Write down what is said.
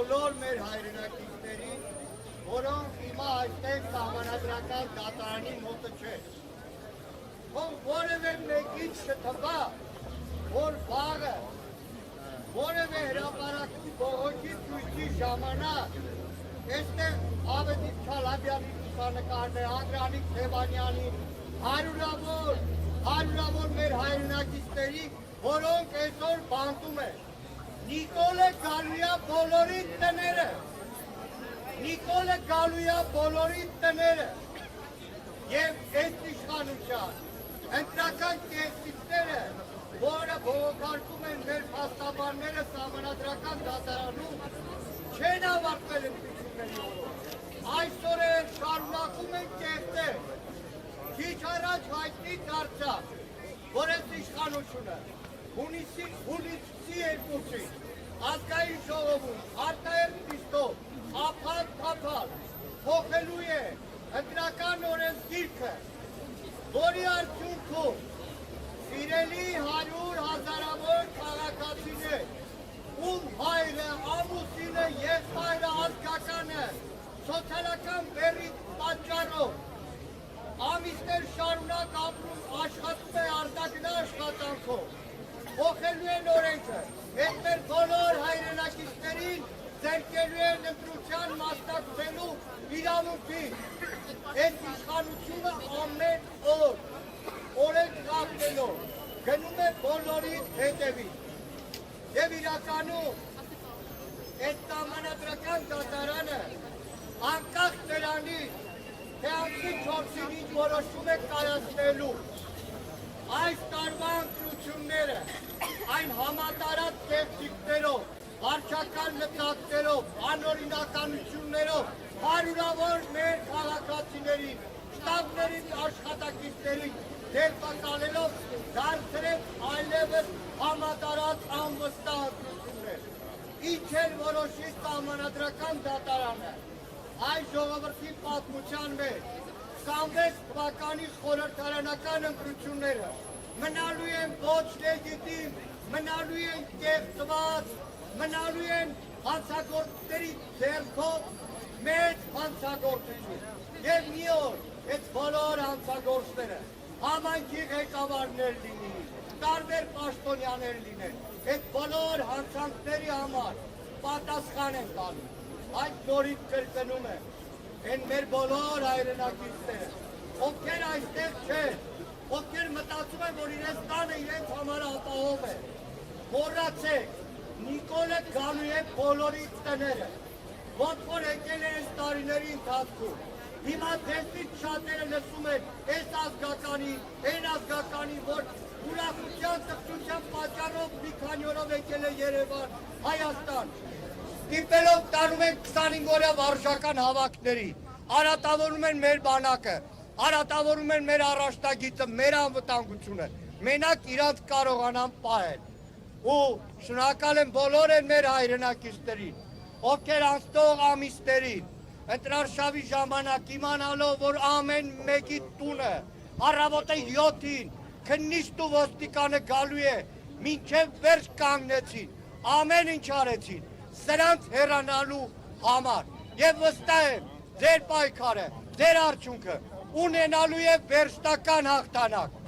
բոլոր մեր հայրենակիցներին, որոնք հիմա այստեղ սահմանադրական դատարանի մոտը չեն։ Որևէ մեկին չթվա, որ վաղը որևէ հրապարակի բողոքի ցույցի ժամանակ այստեղ Ավետիք Չալաբյանի լուսանկարներ, Անդրանիկ Թևանյանի, հարյուրավոր մեր հայրենակիցների, որոնք այսօր բանտում են։ Նիկոլը գալու է բոլորի տները։ Նիկոլը գալու է բոլորի տները։ Եվ այս իշխանության ընտրական կեսիկները, որը բողոքարկում են մեր փաստաբանները սահմանադրական դատարանում, չեն ավարտվել ընտրությունների օրոք։ Այսօր էլ շարունակում են կեղտել։ Քիչ առաջ հայտնի դարձավ, որ այս իշխանությունը հունիսի 2-ին ազգային ժողովում արտահերթ նիստով ափալ փոխելու է ընտրական օրենսգիրքը, որի արդյունքում սիրելի 100,000-ավոր քաղաքացիներ, ում հայրը, ամուսինը, եղբայրը, ազգականը սոցիալական բեռի պատճառով ամիսներ շարունակ ապրում, աշխատում է արտագնա աշխատանքով, փոխելու են օրենքը, այդ մեր բոլոր հայրենակիցներին ձեռքելու են ընտրության մասնակցելու իրավունքին։ Այդ իշխանությունը ամեն օր օրենք խախտելով գնում է բոլորի հետևին։ Եվ իրականում այդ սահմանադրական դատարանը անկախ նրանից, թե ամսի 4-ին ինչ որոշում է կայացնելու, այս տարվա ընտրությունները այն համատարած կեղծիքներով, վարչական լծակներով, անօրինականություններով հարյուրավոր մեր քաղաքացիներին, շտաբներին, աշխատակիցներին դերպակալելով դարձրեց այլևս համատարած անվստահ ընտրություններ։ Ինչ էր որոշի սահմանադրական դատարանը այս ժողովրդի պատմության մեջ 26 թվականի խորհրդարանական ընտրությունները մնալու են ոչ լեգիտիմ, մնալու են կեղծված, մնալու են հանցագործների ձեռքով մեծ հանցագործություն։ Եվ մի օր այդ բոլոր հանցագործները համայնքի ղեկավարներ լինեն, տարբեր պաշտոնյաներ լինեն, այդ բոլոր հանցանքների համար պատասխան են տալու։ Այդ նորից կրկնում եմ, են մեր բոլոր հայրենակիցները, ովքեր այստեղ չեն, ովքեր մտածում են, որ իրենց տանը իրենց համար ապահով է, մոռացեք, Նիկոլը գալու է բոլորի տները, ոնց որ եկել է այս տարիների ընթացքում։ Հիմա դեսից շատերը լսում են այս ազգականի, այն ազգականի, որ ուրախության, տխրության պատճառով մի քանի օրով եկել է Երևան, Հայաստան։ Ստիպելով տանում են 25-օրյա վարժական հավաքների, արատավորում են մեր բանակը, արատավորում են մեր առաջնագիծը, մեր անվտանգությունը, մենակ իրանց կարողանան պահել։ Ու շնորհակալ եմ բոլոր են մեր հայրենակիցներին, ովքեր անցնող ամիսներին, ընտրարշավի ժամանակ իմանալով, որ ամեն մեկի տունը առավոտը 7-ին քննիչն ու ոստիկանը գալու է, մինչև վերջ կանգնեցին, ամեն ինչ արեցին, սրանց հեռանալու համար։ Եվ վստահ եմ, ձեր պայքարը, ձեր արդյունքը ունենալու է վերջնական հաղթանակ։